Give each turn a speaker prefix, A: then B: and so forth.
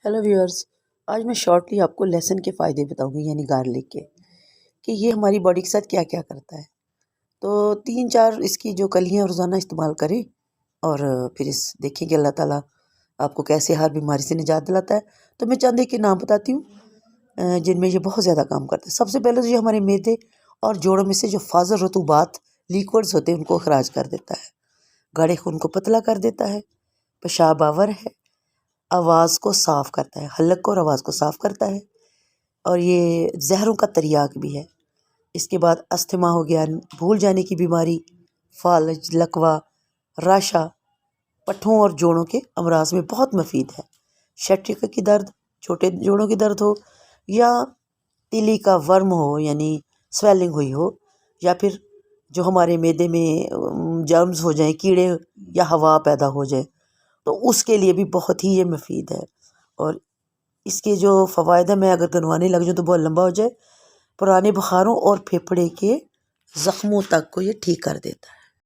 A: Hello viewers, آج میں shortly آپ کو لہسن کے فائدے بتاؤں گی، یعنی گارلک کے، کہ یہ ہماری باڈی کے ساتھ کیا کیا کرتا ہے۔ تو 3-4 اس کی جو کلیاں روزانہ استعمال کریں اور پھر دیکھیں کہ اللہ تعالیٰ آپ کو کیسے ہر بیماری سے نجات دلاتا ہے۔ تو میں چند ایک کے نام بتاتی ہوں جن میں یہ بہت زیادہ کام کرتا ہے۔ سب سے پہلے تو یہ ہمارے معدے اور جوڑوں میں سے جو فاضل رطوبات لیکوڈز ہوتے ہیں ان کو اخراج کر دیتا ہے، گاڑے خون کو پتلا کر دیتا ہے، پیشاب آور ہے، آواز کو صاف کرتا ہے، حلق کو اور آواز کو صاف کرتا ہے، اور یہ زہروں کا تریاک بھی ہے۔ اس کے بعد استھما ہو گیا، بھول جانے کی بیماری، فالج، لکوہ، راشا، پٹھوں اور جوڑوں کے امراض میں بہت مفید ہے۔ شٹریکا کی درد، چھوٹے جوڑوں کی درد ہو، یا تیلی کا ورم ہو یعنی سویلنگ ہوئی ہو، یا پھر جو ہمارے معدے میں جرمز ہو جائیں، کیڑے یا ہوا پیدا ہو جائے، تو اس کے لیے بھی بہت ہی یہ مفید ہے۔ اور اس کے جو فوائد ہیں میں اگر گنوانے لگ جاؤں تو بہت لمبا ہو جائے۔ پرانے بخاروں اور پھیپھڑے کے زخموں تک کو یہ ٹھیک کر دیتا ہے۔